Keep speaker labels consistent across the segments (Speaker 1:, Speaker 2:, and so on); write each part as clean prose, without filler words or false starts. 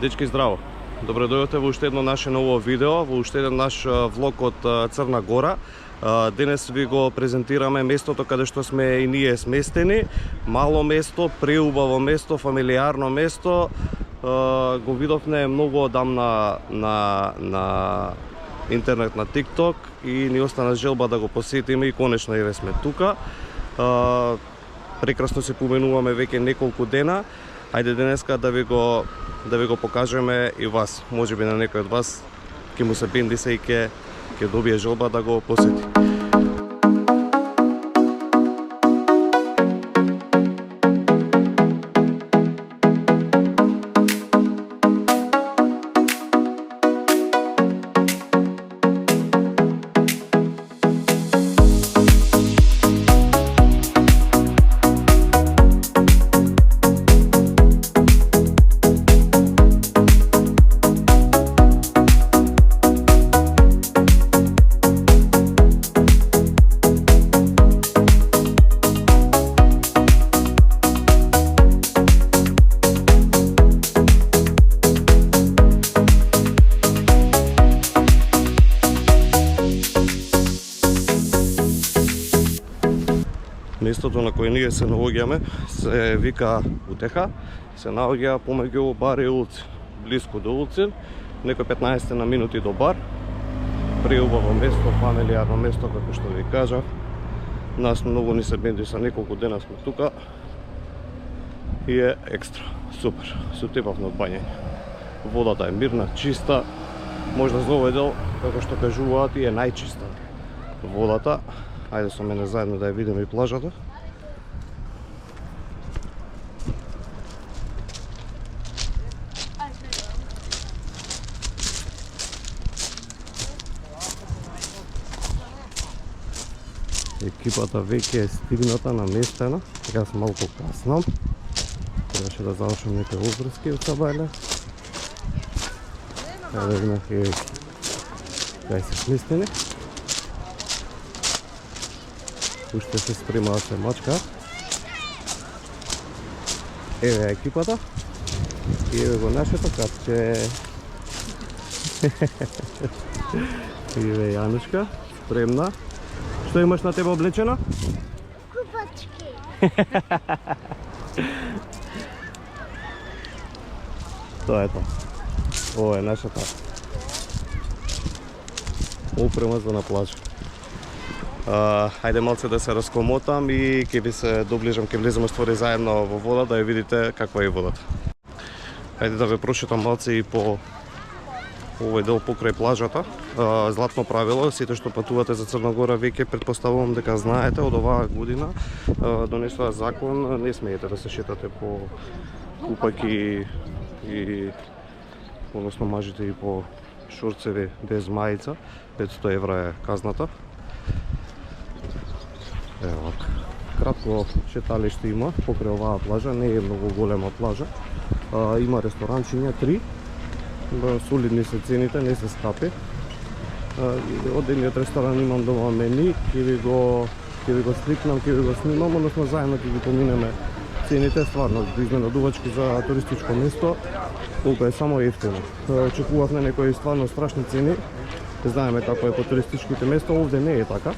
Speaker 1: Дечки, здраво! Добре дојдовте во уште едно наше ново видео, во уште еден наш влог од Црна Гора. Денес ви го презентираме местото каде што сме и ние сместени. Мало место, преубаво место, фамилиарно место. Го видовме многу одамна на интернет, на TikTok и ни остана желба да го посетиме и конечно еве сме тука. Прекрасно се поменуваме веќе неколку дена. Ајде денеска да ви го покажеме и вас. Можеби на некој од вас ќе му се бенди се и ќе добие желба да го посети. Местото на кој ние се наоѓаме се вика Утеха, се наоѓа помеѓу бар и улици, блиску до улици, некој 15 на минути до бар. Преубаво место, фамилиарно место, како што ви кажав. Нас многу ни се бенди, са неколку дена сме тука и е екстра, супер, со тепавно бањење. Водата е мирна, чиста, можда за овој дел, како што кажуваат, и е најчиста водата. Ајде со мене заедно да ја видиме и плажата. Екипата веќе е стигната, наместена. Сега сум малку каснам. Требаше да завршам некои обврски од Сабајле. Ајде видиме кај се сместени. Уште се спрема да се мачка. Еве екипата. И еве го нашето капче. Еве Јанушка, спремна. Што имаш на тебе облечено?
Speaker 2: Купачки.
Speaker 1: Тоа е тоа. Ова е нашата опрема за на плажа. Ајде малце да се раскомотам и ќе ви се доближам, ќе влеземе створи заедно во вода да ја видите каква е водата. Ајде да ве прошетам малце и по овој дел покрај плажата. Златно правило, сите што патувате за Црна Гора веќе претпоставувам дека знаете, од оваа година донесува закон, не смеете да се шетате по купаки и односно мажите и по шорцеви без мајца. 500 евра е казната. Ево, кратко шеталиште има покрај оваа плажа, не е многу голема плажа. Има ресторанчиња 3. Солидни се цените, не се скапи. Од едниот ресторан имам дома мени, ќе ви го сликнам, ќе ви го снимам, односно заедно ќе ги поминеме цените, стварно изненадувачки за туристичко место, колку е само ефтино. Очекувавме некои стварно страшни цени. Знаеме како е по туристичките места, овде не е така.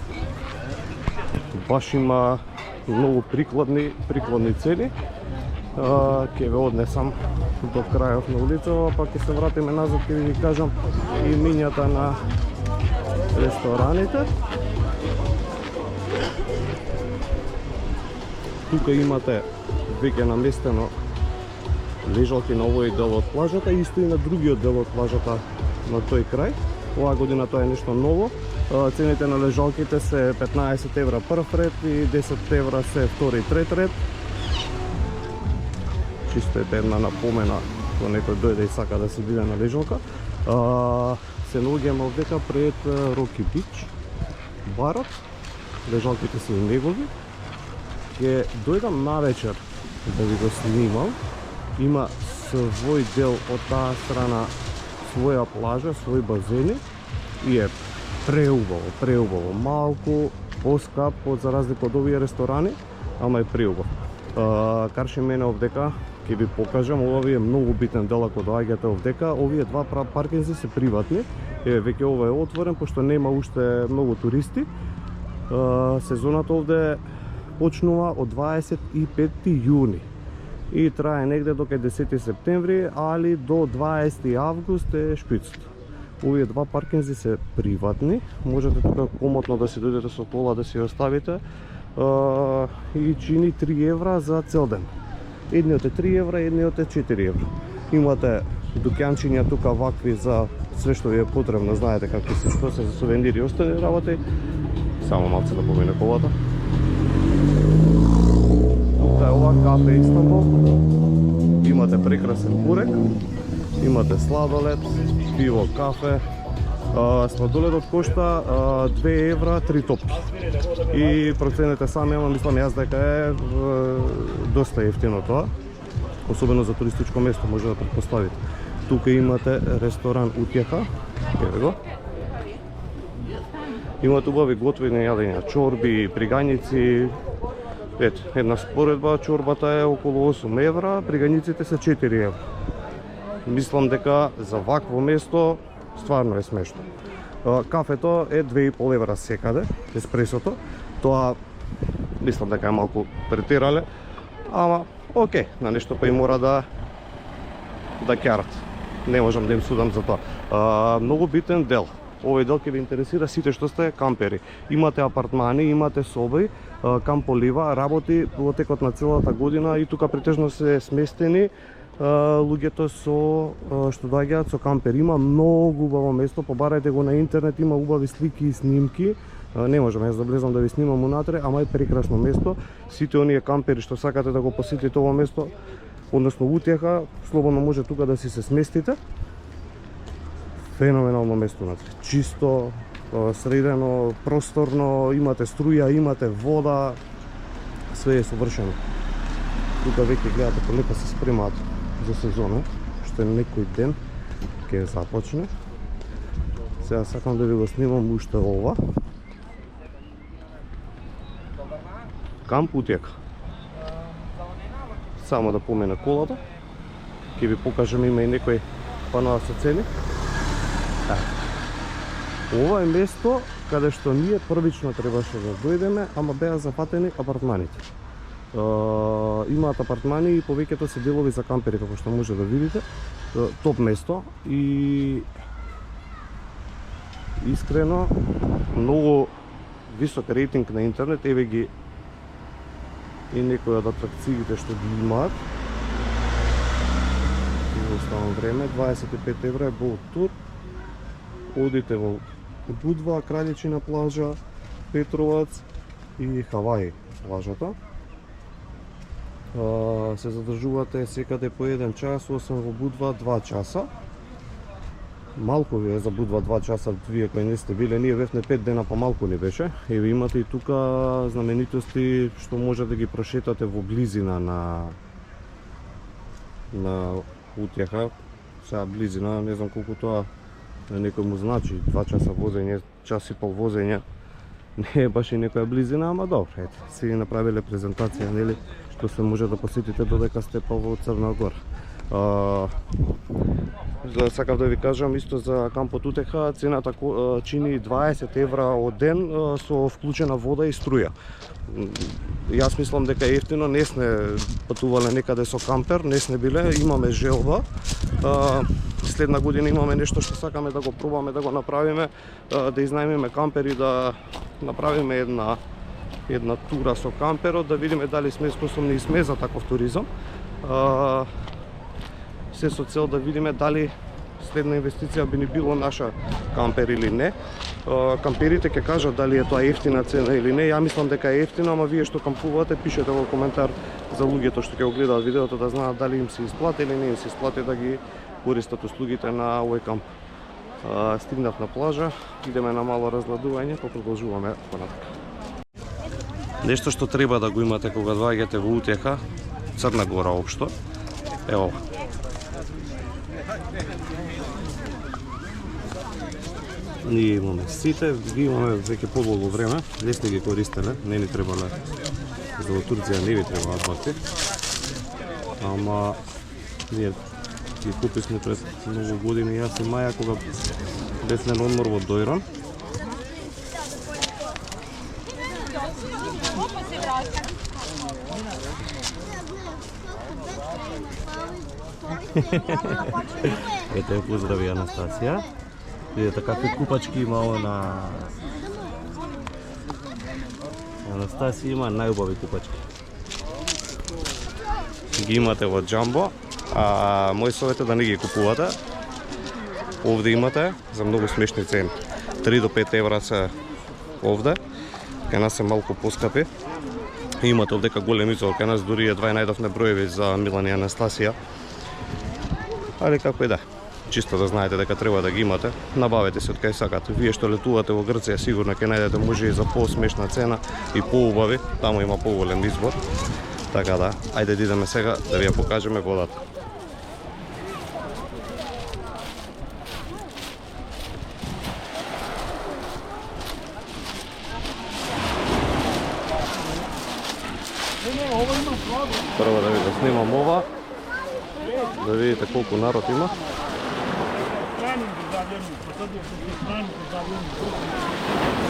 Speaker 1: Баш има многу прикладни цени. Ќе ве однесам до крајот на улица, па ќе се вратиме назад, ќе ви кажам и минјата на рестораните. Тука имате веќе наместено лежалки на овој дел од плажата, исто и на другиот дел од плажата на тој крај. Оваа година тоа е нешто ново. Цените на лежалките се 15 евра прв ред и 10 евра се втори и трет ред. Чисто е една напомена кога некој дојде и сака да се биде на лежалка. Се наоѓаме овдека пред Роки Бич, барот. Лежалките се и негови. Ќе дојдам навечер да ви го снимам. Има свој дел од таа страна, своја плажа, свој базени и е преубаво, малку поскап за разлика од овие ресторани, ама е преубав. Карши мене овдека Ќе ви покажам, ова ви е многу битен дел ако доаѓате овдека. Овие два паркинзи се приватни. Еве веќе ова е отворен пошто нема уште многу туристи. Сезоната овде почнува од 25 јуни и трае негде до 10 септември, али до 20 август е шпицот. Овие два паркинзи се приватни, можете тука комотно да си дојдете со кола да си ја оставите и чини 3 евра за цел ден. Едниот е 3 евра, едниот е 4 евра. Имате дукјанчиња тука вакви за све што ви е потребно, знаете какви се, што се за сувенири и остали работи. Само малце да помине колата. Тука е ова кафе Истанбул. Имате прекрасен бурек, имате сладолед, пиво, кафе. Сладоледот кошта 2 евра 3 топки. И проценете сами, ама мислам јас дека е доста ефтино тоа. Особено за туристичко место може да претпоставите. Тука имате ресторан Утеха. Еве го. Имате убави готвени јадења, чорби, пригањици. Ето, една споредба, чорбата е околу 8 евра, пригањиците се 4 евра. Мислам дека за вакво место стварно е смешно. Кафето е 2,5 евра секаде, еспресото. Тоа мислам дека е малку претерале, ама окей, на нешто па и мора да ќарат. Не можам да им судам за тоа. Многу битен дел. Овој дел ќе ви интересира сите што сте кампери. Имате апартмани, имате соби, Камп Олива работи во текот на целата година и тука претежно се сместени луѓето што доаѓаат со кампер. Има многу убаво место, побарајте го на интернет, има убави слики и снимки. Не можам јас да влезам да ви снимам унатре, ама е прекрасно место. Сите оние кампери што сакате да го посетите ова место, односно Утеха, слободно може тука да си се сместите. Феноменално место внатре. Чисто, средено, просторно, имате струја, имате вода, све е совршено. Тука веќе гледате полека се спремаат за сезона, што е некој ден ќе започне. Сега сакам да ви го снимам уште ова. Камп Утеха. Само да помине колата. Ќе ви покажам, има и некои паноа со цени. Ова е место каде што ние првично требаше да дојдеме, ама беа зафатени апартманите. Имаат апартмани и повеќето се делови за кампери, како што може да видите. Топ место и искрено многу висок рейтинг на интернет. Еве ги и некои од атракциите што ги имаат. И оставам време, 25 евра е Boat Tour. Одите во Будва, Кралјичина плажа, Петровац и Хаваи плажата. Се задржувате секаде по 1 час, освен во Будва 2 часа. Малку ви е за Будва 2 часа, вие кои не сте биле, ние бевме 5 дена, па малку ни беше. Еве имате и тука знаменитости што може да ги прошетате во близина на Утеха. Сега близина, не знам колку тоа на некој му значи, 2 часа возење, час и пол возење, не е баш и некоја близина, ама добро, ете, си направиле презентација, нели, што се може да посетите додека сте па во Црна Гора. Сакав да ви кажам исто за кампот Утеха, цената чини 20 евра од ден со вклучена вода и струја. Јас мислам дека е ефтино, не сме патувале некаде со кампер, не сме биле, имаме желба. Следна година имаме нешто што сакаме да го пробаме, да го направиме, да изнајмиме кампери, да направиме една тура со камперот, да видиме дали сме способни и сме за таков туризам. Се со цел да видиме дали следна инвестиција би ни било наша кампер или не. Камперите ќе кажат дали е тоа ефтина цена или не. Ја мислам дека е ефтина, ама вие што кампувате, пишете во коментар за луѓето што ќе го гледаат видеото да знаат дали им се исплати или не им се исплати да ги користат услугите на овој камп. Стигнав на плажа, идеме на мало разгладување, па продолжуваме понатака. Нешто што треба да го имате кога доаѓате во Утеха, Црна Гора општо, е ова. Ние имаме сите, ги имаме веќе подолго време, не сте ги користеле, не ни требале, за во Турција не ви требаат бакти. ама ние ги куписме пред многу години, јас и Маја, кога бевме на одмор во Дојран. Ете, поздрави Анастасија. Видете какви купачки има ова на Анастасија, има најубави купачки. Ги имате во Джамбо, а мој совет е да не ги купувате. Овде имате за многу смешни цени. 3 до 5 евра се овде. Кај нас се малку поскапи. Имате овдека голем избор, кај нас дури едва најдовме броеви за Милан и Анастасија. Али како и да, чисто да знаете дека треба да ги имате, набавете се од кај сакате. Вие што летувате во Грција сигурно ќе најдете може и за посмешна цена и поубави, таму има поголем избор. Така да, ајде да идеме сега да ви ја покажеме водата. Прво да ви го снимам ова, да видите колку народ има.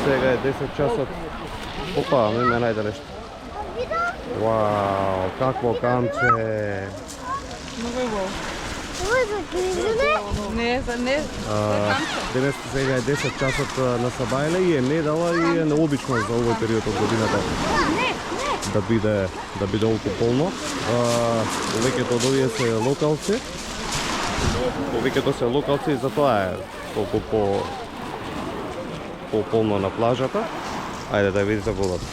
Speaker 1: Сега е 10 часот. Опа, ми ме најде нешто. Вау, какво камче!
Speaker 2: Ова е за гризане?
Speaker 3: Не, за не, камче.
Speaker 1: Денес сега е 10 часот на Сабајле и е недела и е необично за овој период од годината да биде толку полно. Повеќето од овие се локалци. Повеќето се локалци и затоа е толку по-полно на плажата. Ајде да видите водата.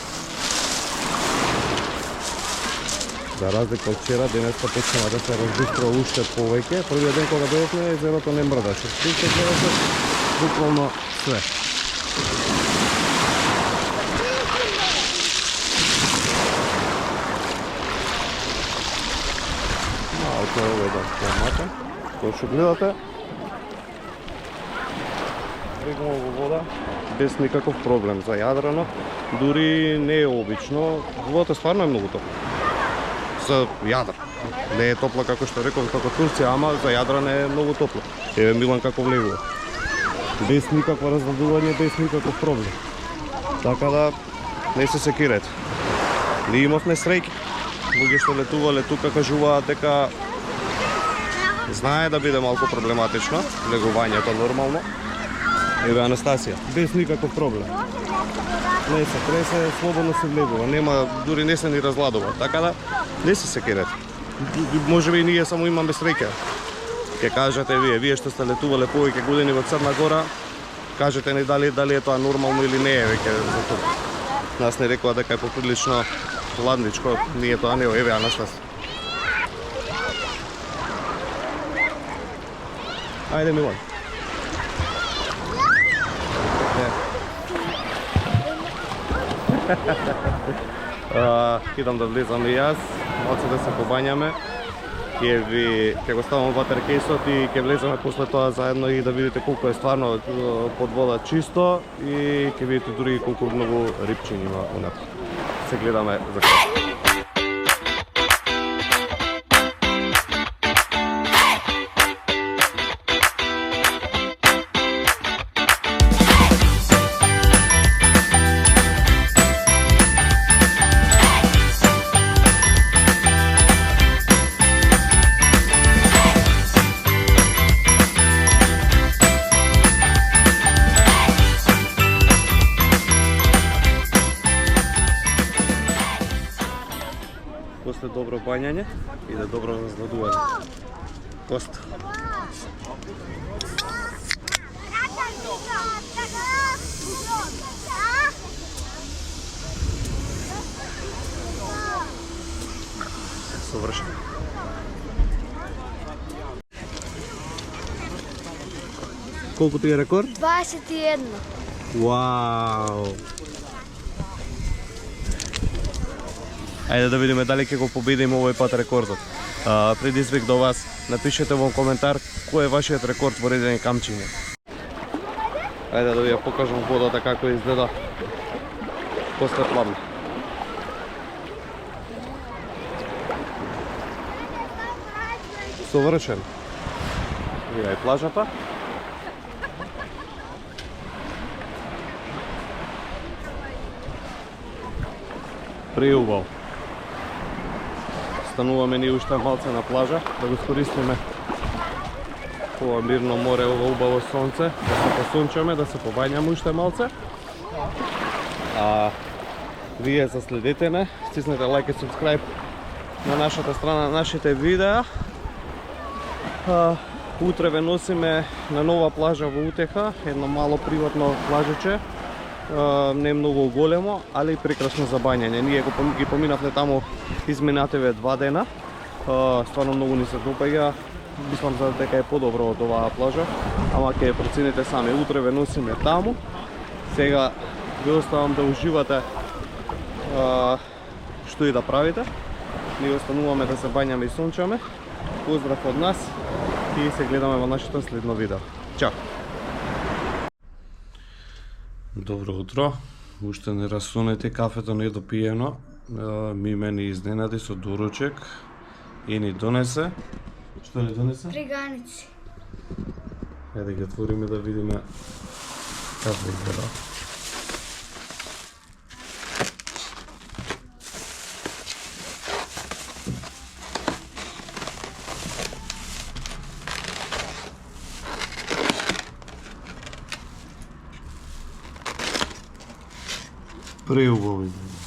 Speaker 1: За разлика од вчера, денеска почнува да се разбиструва уште повеќе. Првиот ден кога дојдовме, езерото не мрдаше. Се гледаше буквално све. Малко е овој да помата. Кој што гледате, регнува во вода без никаков проблем за јадрено. Дури не е обично. Водата стварно е многу топла. За јадра. Не е топла како што реков како Турција, ама за јадра не е многу топла. Еве Милан како влегува. Без никакво раздадување, без никаков проблем. Така да не се секирете. Ние имавме среќа. Луѓе што летувале тука кажуваат дека знае да биде малку проблематично влегувањето нормално. Еве Анастасија, без никаков проблем. Не се тресе, слободно се влегува, нема, дури не се ни разладува, така да не се секирете. Можеби и ние само имаме среќа. Ке кажете вие што сте летувале повеќе години во Црна Гора, кажете ни дали е тоа нормално или не е веќе за тоа. Нас не рекоа дека е поприлично ладничко, ние тоа не, еве Анастасија. Ајде Милан. Идам да влезам и јас, малце да се побањаме. Ќе го ставам ватеркейсот и ќе влеземе после тоа заедно и да видите колку е стварно под вода чисто и ќе видите дури колку многу рибчиња има унапред. Се гледаме за крај. После добро бањање иде добро разгладување. Коста. Совршено. Колку ти е рекорд?
Speaker 2: 21.
Speaker 1: Вау! Ајде да видиме дали ќе го победиме овој пат рекордот. Предизвик до вас, напишете во коментар кој е вашиот рекорд во редење камчиња. Ајде да ви ја покажам водата како изгледа после пладна. совршен. Ева е плажата. Преубав. Стануваме ни уште малце на плажа, да го скористиме ова мирно море, ова убаво сонце, да се посунчаме, да се побањаме уште малце. А вие заследете не, стиснете лайк и subscribe на нашата страна, на нашите видеа. Утре ве носиме на нова плажа во Утеха, едно мало приватно плажиче. Не многу големо, али прекрасно за бањање. Ние ги поминавме таму изминативе 2 дена. Стварно многу ни се допаѓа. Мислам за дека е подобро од оваа плажа, ама ќе процените сами. Утре ве носиме таму. Сега ви оставам да уживате што и да правите. Ние остануваме да се бањаме и сончаме. Поздрав од нас и се гледаме во нашето следно видео. Чао! Добро утро. Уште не расунете, кафето не е допиено. Миме ни изненади со доручек и ни донесе. Што ни донесе?
Speaker 2: Приганици.
Speaker 1: Еде ги отвориме да видиме како изгледа. Преубаво изгледа.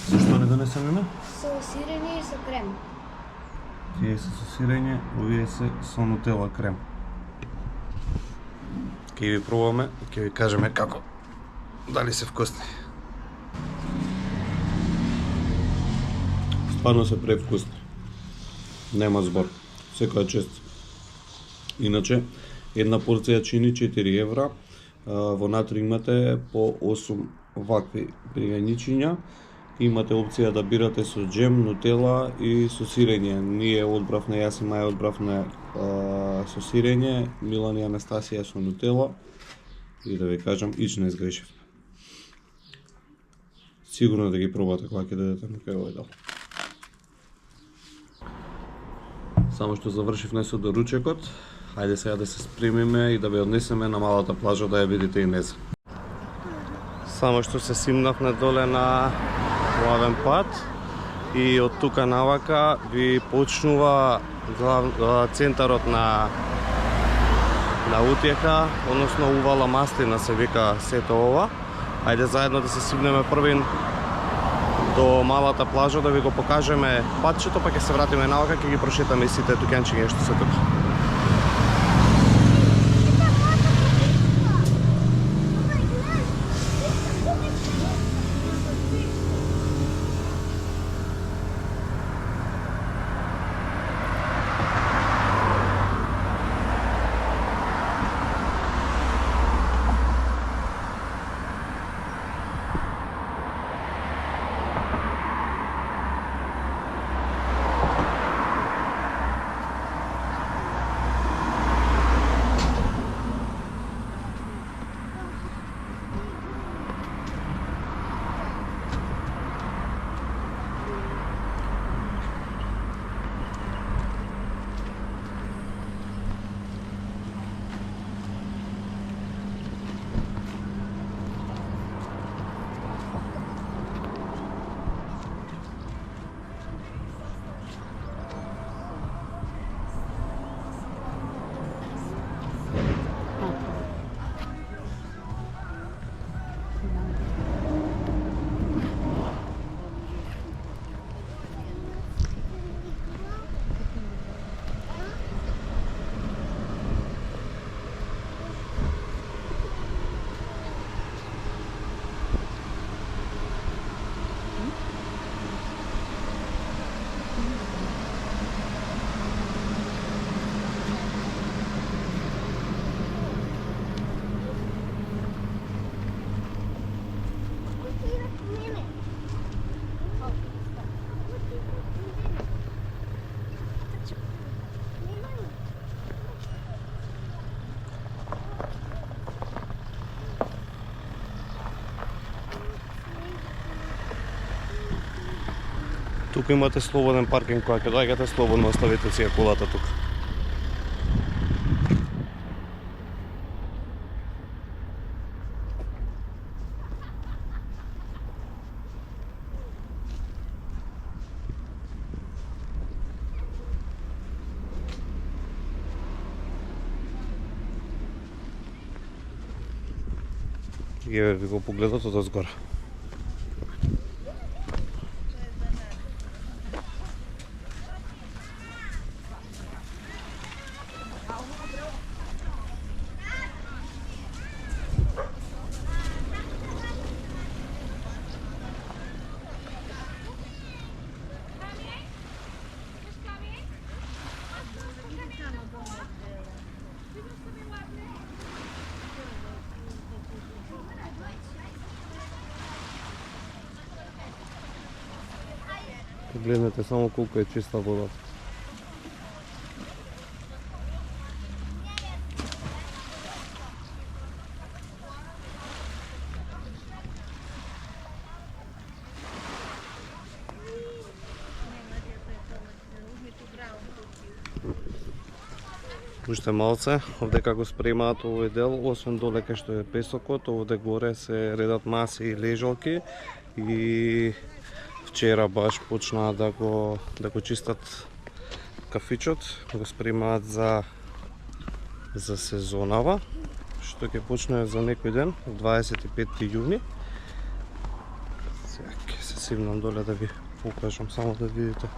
Speaker 1: Зашто не донесе миме?
Speaker 2: Со сирење и со крем.
Speaker 1: Тие се со сирење, овие се со нутела крем. Ќе ви пробаме и ќе ви кажеме како, дали се вкусни. Стварно се превкусни. Нема збор. Секоја чест. Иначе, една порција чини 4 евра. Во натри имате по 8 вакви пригањичиња. Имате опција да бирате со джем, нутела и со сирење. Ние одбравме, јас и Маја одбравме со сирење, Милан и Анастасија со нутела. И да ви кажам, ич не сгрешивме. Сигурно да ги пробате кога ќе дадете на кај овој дел. Само што завршивме со доручекот, хајде сега да се спремиме и да ве однесеме на малата плажа да ја видите и неса. Само што се симнавме доле на главен пат и од тука навака ви почнува центарот на Утеха, односно Увала Маслина се вика сето ова. Ајде заедно да се симнеме првин до малата плажа да ви го покажеме патчето, па ќе се вратиме навака, ќе ги прошетаме и сите туѓанчиња што се тука. Тука имате слободен паркинг, кога ќе доаѓате слободно оставите си ја колата тука. Еве ви го погледот од озгора. Погледнете само колку е чиста водата. Уште малце, овдека го спремаат овој дел, освен доле кај што е песокот, овде горе се редат маси и лежалки и вчера баш почнаа да го чистат кафичот, го спремаат за сезонава, што ќе почне за некој ден, 25 јуни. Сега ќе се сивнам доле да ви покажам, само да видите.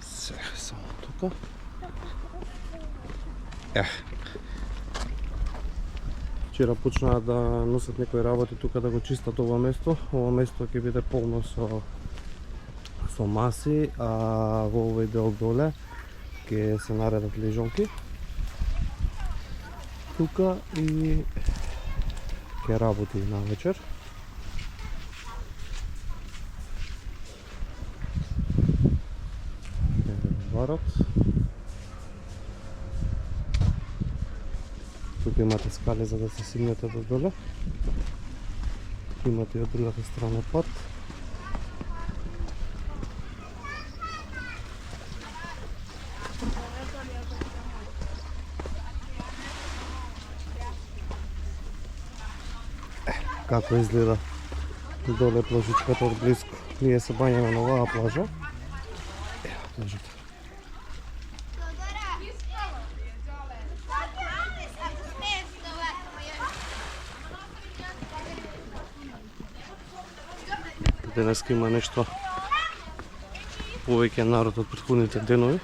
Speaker 1: Сега само тука. Вчера почнаа да носат некои работи тука да го чистат ова место. Ова место ќе биде полно со маси, а во овој дел доле ќе се наредат лежалки. Тука и ќе работи на вечер. Барот. Тука имате скали за да се сигнете до доле. Имате и од другата страна пат. Како изгледа доле плажичката од близко. Ние се бањаме на оваа плажа. Плажата. Денеска има нешто повеќе народ од претходните денови.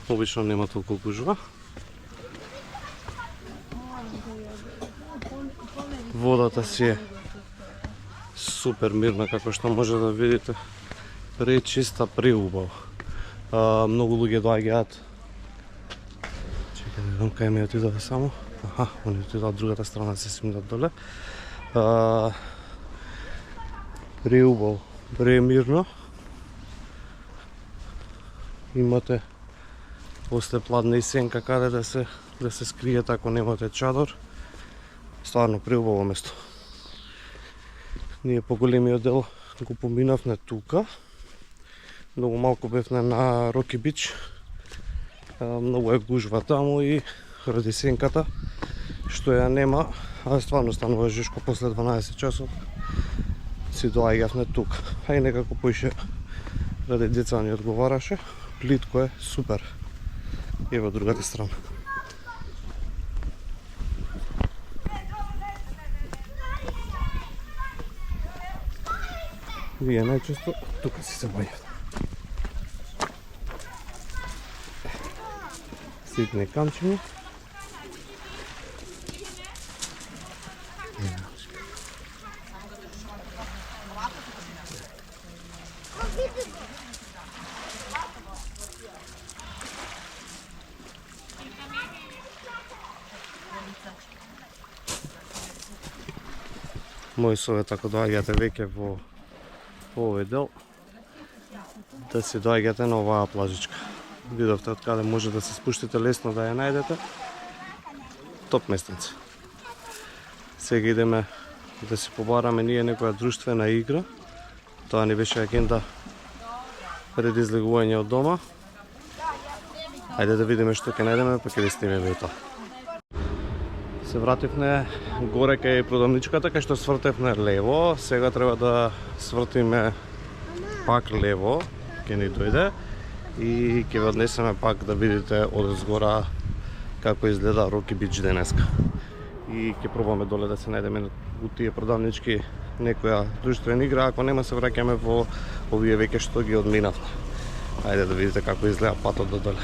Speaker 1: Обично нема толку гужва. Водата си е супер мирна, како што може да видите. Пречиста, преубава. Многу луѓе доаѓаат. Чекај да видам кај ми отидоа само. Аха, они отидоа од другата страна се симнат доле. Преубаво, премирно. Имате после пладна и сенка каде да се скриете ако немате чадор. Стварно преубаво место. Ние поголемиот дел го поминавме тука. Многу малку бевме на Роки Бич. Многу е гужва таму и ради сенката што ја нема, а стварно станува жешко после 12 часот. Си доаѓавме тука. А и некако поише ради деца ни одговараше. Плитко е, супер. И во другата страна. Вие најчесто тука си се бајат. Ситни камчини. Мој совет, ако доаѓате веќе во овој дел, да си доаѓате на оваа плажичка. Видовте од каде може да се спуштите лесно да ја најдете. Топ местенце. Сега идеме да си побараме ние некоја друштвена игра. Тоа ни беше агенда пред излегување од дома. Ајде да видиме што ќе најдеме, па ќе ви снимеме и тоа. Се вративме горе кај продавничката, кај што свртевме лево. Сега треба да свртиме пак лево, ќе ни дојде и ќе ве однесеме пак да видите од згора како изгледа Роки Бич денеска. И ќе пробаме доле да се најдеме у тие продавнички некоја друштвена игра, ако нема се враќаме во овие веќе што ги одминавме. Ајде да видите како изгледа патот до доле.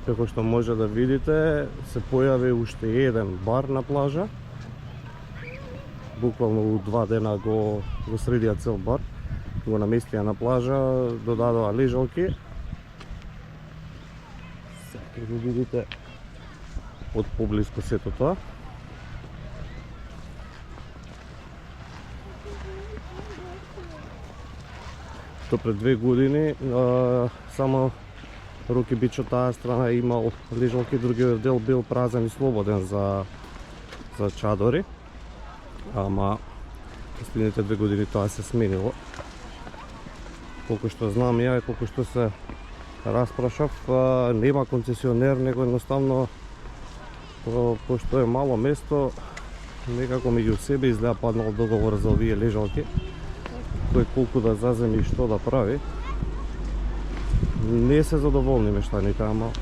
Speaker 1: Како што може да видите, се појави уште еден бар на плажа. Буквално у 2 дена го средија цел бар. Го наместија на плажа, додадоа лежалки. Сега го видите од поблиску сето тоа. Што пред 2 години само Роки Бич од таа страна имал лежалки, другиот дел бил празен и слободен за чадори. Ама последните 2 години тоа се сменило. Колку што знам ја и колку што се распрашав, нема концесионер, него едноставно пошто е мало место, некако меѓу себе изгледа паднал договор за овие лежалки. Кој колку да заземи и што да прави. Не се задоволни мештаните, ама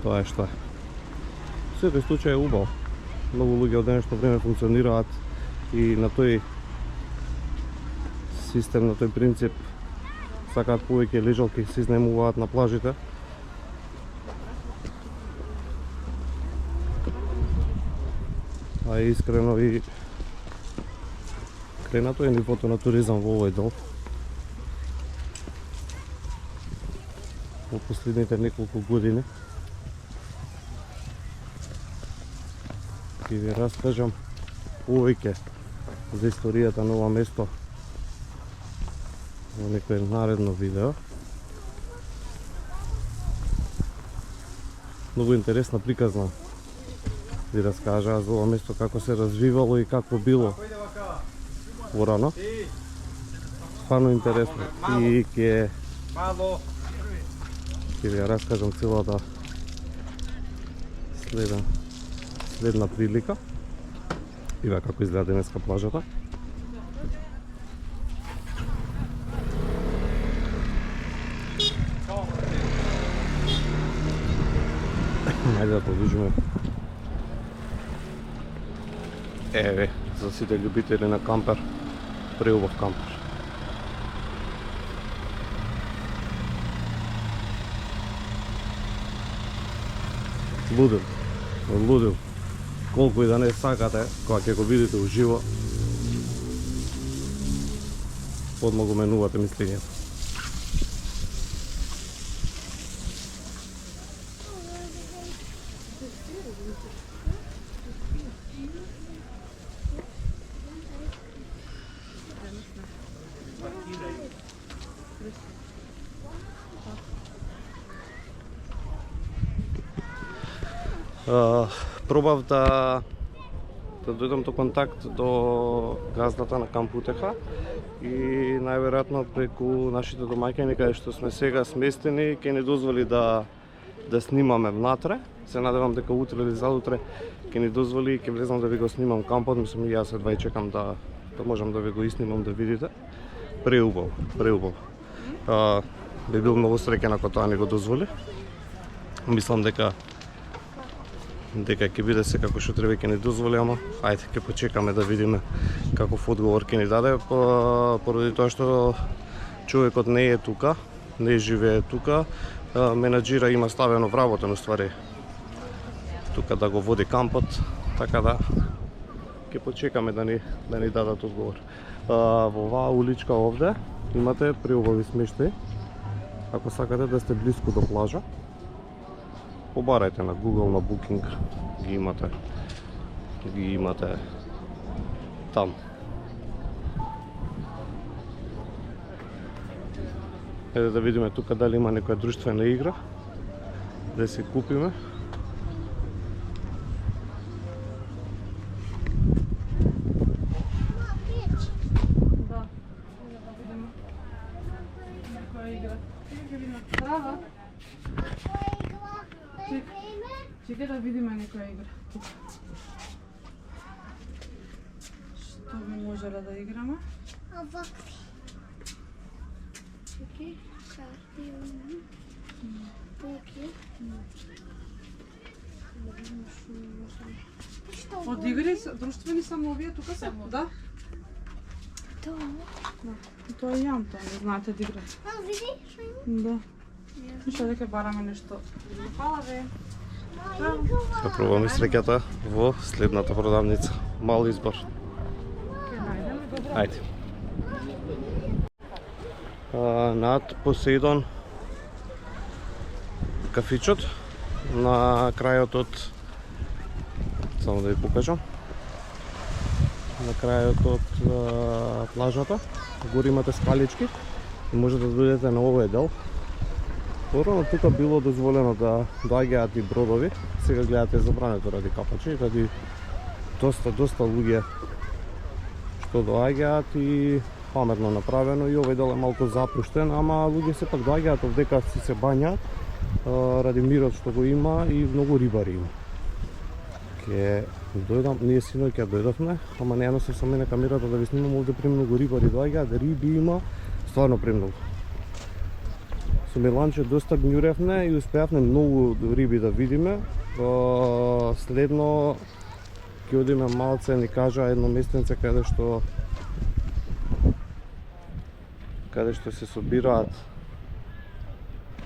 Speaker 1: тоа е што е. Секој случај е убав. Многу луѓе од денешно време функционираат и на тој систем, на тој принцип сакаат повеќе лежалки се изнемуваат на плажите. А искрено и кренато е нивото на туризам во овој дел. Во последните неколку години. Ќе ви раскажам повеќе за историјата на ова место во некој наредно видео. Многу интересна приказна ви раскажа за ова место, како се развивало и какво било порано. Стварно интересно и ќе ви раскажам целата следна прилика. Ива како изгледа денеска плажата. Ајде да продолжиме. Еве, за сите љубители на кампер, преубав кампер. Лудил. Колку и да не сакате, кога ќе го видите уживо, одма го менувате мислењето. Пробав да дојдам до контакт до газдата на Камп Утеха и најверојатно преку нашите домаќини каде што сме сега сместени ќе ни дозволи да снимаме внатре. Се надевам дека утре или задутре ќе ни дозволи и ќе влезам да ви го снимам кампот. Мислам и јас едва чекам да можам да ви го снимам да видите. Преубав. Би бил многу среќен ако тоа ни го дозволи. Мислам дека ќе биде секако што треба ќе ни дозволи, ама ајде ќе почекаме да видиме каков одговор ќе ни даде, поради тоа што човекот не е тука, не живее тука, менаџира има ставено вработен уствари тука да го води кампот, така да ќе почекаме да ни дадат одговор. Во оваа уличка овде имате преубави смештаи. Ако сакате да сте блиску до плажа, побарајте на Google, на Booking, ги имате там. Еде да видиме тука дали има некоја друштвена игра да се купиме.
Speaker 3: Да. Некоја игра. Трава. Чекај да видиме некоја игра. Што би можеле да играме?
Speaker 2: Овакви. Чекај, карти. Туки.
Speaker 3: Од игри друштвени само овие тука се? Да.
Speaker 2: Тоа.
Speaker 3: Тоа е јам тоа, не знаете да играте.
Speaker 2: Види, што има?
Speaker 3: Да. Ништо дека бараме нешто. Фала ве.
Speaker 1: Ќе пробаме среќата во следната продавница. Мал избор.
Speaker 3: Ќе најдеме добро.
Speaker 1: Ајде. Над Посейдон кафичот на крајот од, само да ви покажам, на крајот од плажата, гори имате скалички и може да дојдете на овој дел. Порано тука било дозволено да доаѓаат и бродови, сега гледате забрането ради капачи, ради доста луѓе што доаѓаат и паметно направено и овој дел е малку запуштен, ама луѓе сепак доаѓаат овдека си се бањаат ради мирот што го има и многу рибари има. Ке дојдам, ние синој ќе дојдовме, ама не носев со мене камерата да ви снимам, овде премногу рибари доаѓаат, риби има, стварно премногу. Со Миланче доста гњуревме и успеавме многу риби да видиме. Следно ќе одиме малце, ни кажа едно местенце каде што се собираат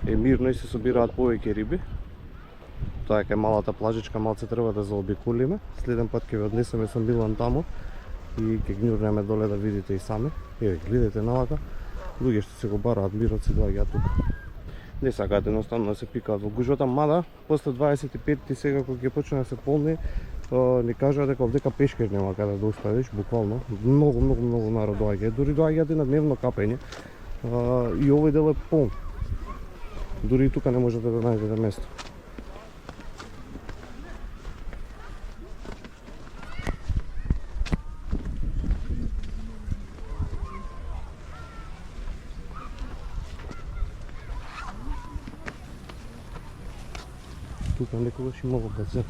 Speaker 1: мирно и се собираат повеќе риби. Тоа е кај малата плажичка, малце треба да заобиколиме. Следен пат ќе ве однесеме со Милан таму и ќе гњурнеме доле да видите и сами. Еве, гледате навака, луѓе што се го бараат мирот си доаѓаат тука. Не сакаат едноставно да се пикаат во гужвата, мада после 25-ти сега кога ќе почне да се полни, ни кажа дека овдека пешкер нема каде да оставиш, буквално. Многу народ доаѓа. Дури доаѓаат и на дневно капење. И овој дел е полн. Дури и тука не можете да најдете место. Тука некогаш имало базен.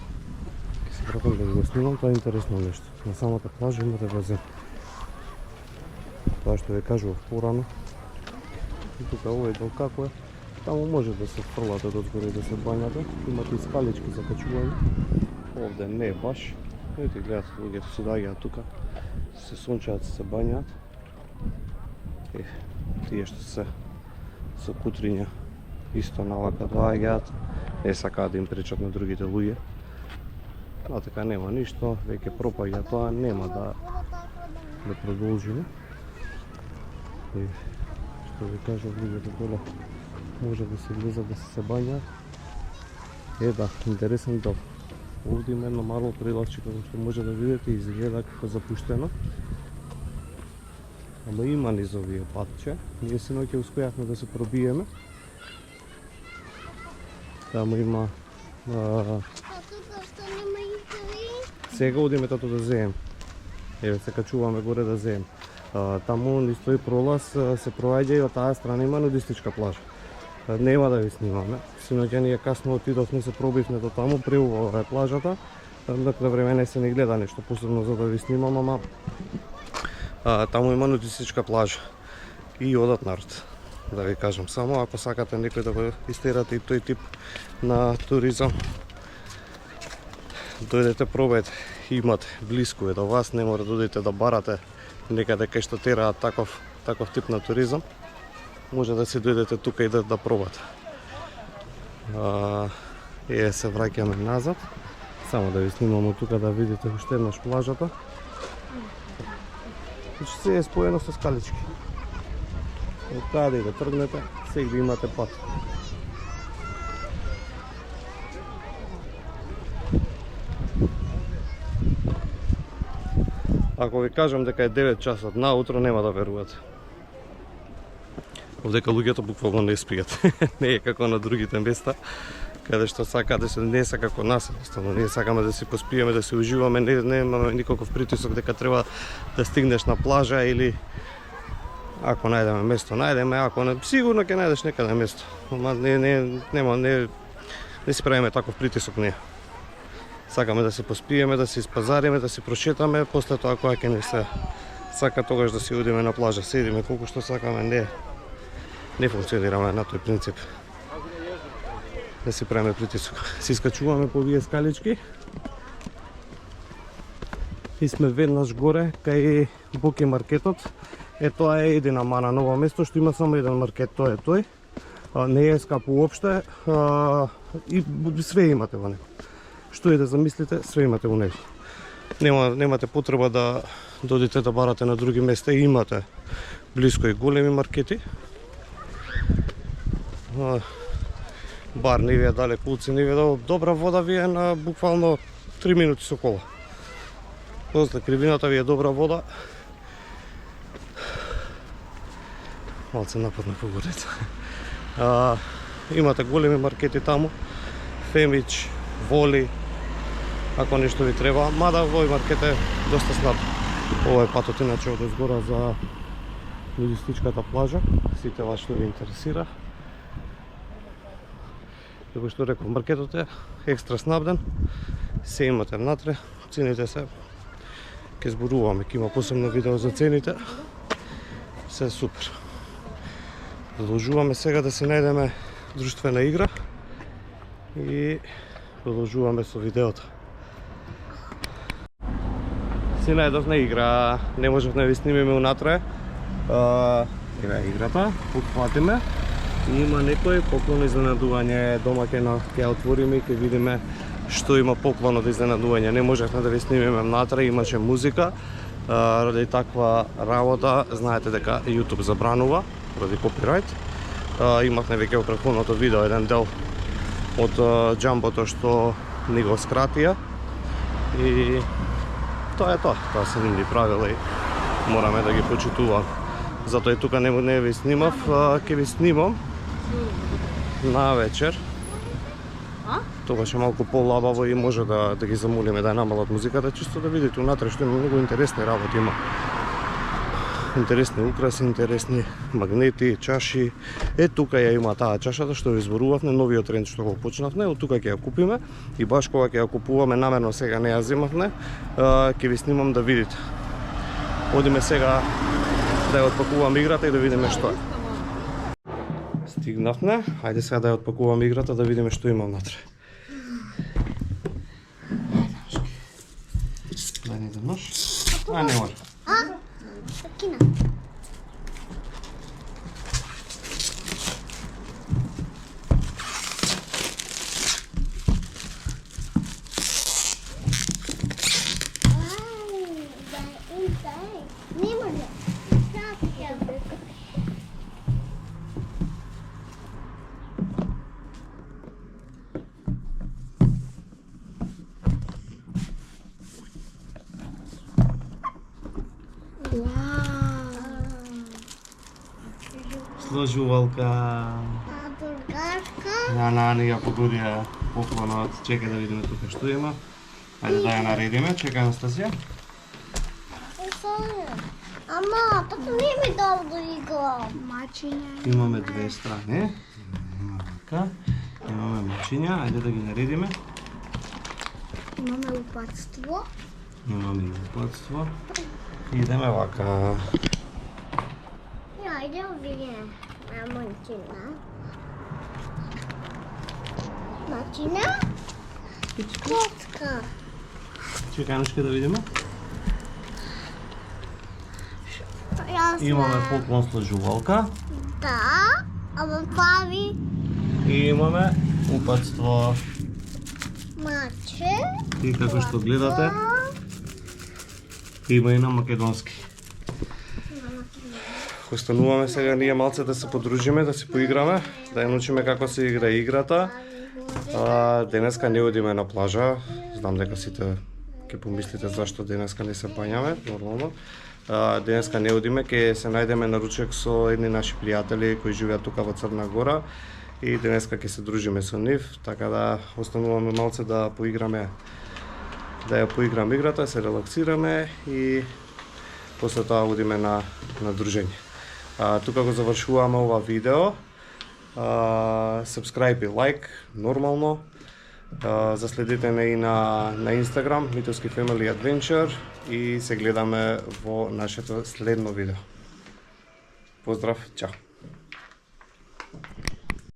Speaker 1: Ке се вратам да го снимам, тоа е интересно нешто. На самата плажа имате базен. Тоа што ви кажував порано. И тука овој дел како е. Таму може да се фрлате дозгоре да се бањате. Имате и скалички за качување. Овде не е баш. Видите, гледате, луѓето се доаѓаат тука. Се сончаат, се бањаат. Тие што се со кутриња исто навака доаѓаат. Не сакаат да им пречат на другите луѓе. А така нема ништо, веќе пропаѓа тоа, нема да продолжиме. И што ви кажам, луѓето доле може да се влезат да се бањаат. Да, интересен дел. Овде има едно мало прилавче како што може да видите, изгледа како запуштено. Ама има низ овие патче. Ние синоќа успеавме да се пробиеме. Таму има сега одиме тато да земем. Еве се качуваме горе да земем. Таму низ тој пролаз се проаѓа и од таа страна има нудистичка плажа. Нема да ви снимаме. Синоќа ние касно отидовме, се пробивме до таму, преубава е плажата. Некој време не се не гледа нешто посебно за да ви снимам, ама таму има нудистичка плажа. И одат народ. Да ви кажам, само ако сакате некој да го истерате и тој тип на туризам, дојдете, пробајте, имате, блиску е до вас, не мора да одите да барате некаде кај што тераат таков тип на туризам. Може да си дојдете тука и да пробате. Се враќаме назад, само да ви снимам од тука да видите уште еднаш плажата. Значи се е споено со скалички. Од каде и да тргнете, сегде имате пат. Ако ви кажам дека е 9 часот наутро, нема да верувате. Овдека луѓето буквално не спијат. Не е како на другите места, каде што сакаат да се не са како нас, едноставно ние сакаме да си поспиеме, да се уживаме, немаме никаков притисок дека треба да стигнеш на плажа или ако најдеме место, најдеме, ако не, сигурно ќе најдеш некаде место. Ама не си правиме таков притисок ние. Сакаме да се поспиеме, да се испазариме, да се прошетаме, после тоа кога ќе не се сака тогаш да си одиме на плажа, седиме колку што сакаме, не функционираме на тој принцип. Да си правиме притисок. Си скачуваме по овие скалички и сме веднаш горе кај Боки маркетот. Тоа е едина мана ново место што има само еден маркет, тоа е тој. Не е скапо уопште и све имате во него. Што и да замислите, све имате во него. Немате потреба да додите да барате на други места, и имате близко и големи маркети. Бар не ви е далеку, улци не ви е добра вода, ви е на буквално 3 минути со кола. После кривината ви е добра вода. Малце нападна по горец. Имате големи маркети таму, Фемич, Воли, ако нешто ви треба, мада овој маркет е доста слаб. Ова е патот иначе од изгора за нудистичката плажа, сите вас што ви интересира. Како што реков, маркетот е екстра снабден, се имате внатре, цените се, ќе зборуваме, ќе има посебно видео за цените, се супер. Продолжуваме сега да си најдеме друштвена игра и продолжуваме со видеото. Си најдовме игра, не можевме да ви снимиме унатре. Ева е играта, покватиме. И има некој поклон изненадување, дома ќе отвориме и ќе видиме што има поклон од изненадување. Не можевме да ви снимиме внатре, имаше музика. Ради таква работа, знаете дека YouTube забранува, ради копирајт. Имавме веќе во претходното видео еден дел од џамбото што ни го скратија. И тоа е тоа. Тоа се нивни правила и мораме да ги почитувам. Затоа и тука не ви снимав, ќе ви снимам на вечер. Тогаш е малку полабаво и може да ги замолиме да ја намалат музиката, чисто да видите унатре што има многу интересни работи има. Интересни украси, интересни магнети, чаши. Тука ја има таа чашата што ви зборувавме, новиот тренд што го почнавме, од тука ќе ја купиме и баш кога ќе ја купуваме, намерно сега не ја земавме, ќе ви снимам да видите. Одиме сега да ја отпакуваме играта и да видиме што е. Стигнавме, ајде сега да ја отпакуваме играта да видиме што има внатре. Дај ни еден нож. Не може.
Speaker 2: Такина. Не може.
Speaker 1: Сложувалка.
Speaker 2: Бургарка.
Speaker 1: Нани ја погодија поклонот. Чекај да видиме тука што има. Ајде да ја наредиме. Чекај, Анастасија.
Speaker 2: Ама, тато не ми дал да играм. Мачиња.
Speaker 1: Имаме две страни. Така. Имаме мачиња. Ајде да ги наредиме.
Speaker 2: Имаме упатство.
Speaker 1: Имаме упатство. Идеме вака.
Speaker 2: Ајде видиме. Мачиња. Мачиња. Котка.
Speaker 1: Чекај, нешто да видиме. Имаме поклон сложувалка.
Speaker 2: Да, ама прави
Speaker 1: И имаме упатство.
Speaker 2: маче.
Speaker 1: И како што гледате, има и на македонски. Остануваме сега ние малце да се подружиме, да се поиграме, да ја научиме како се игра играта. Денеска не одиме на плажа. Знам дека сите ќе помислите зашто денеска не се бањаме, нормално. Денеска не одиме, ќе се најдеме на ручек со едни наши пријатели кои живеат тука во Црна Гора и денеска ќе се дружиме со нив, така да остануваме малце да поиграме, да ја поиграме играта, се релаксираме и после тоа одиме на дружење. Тука го завршуваме ова видео. Subscribe и лайк, нормално. Заследете не и на Instagram, Митовски Family Adventure и се гледаме во нашето следно видео. Поздрав, чао!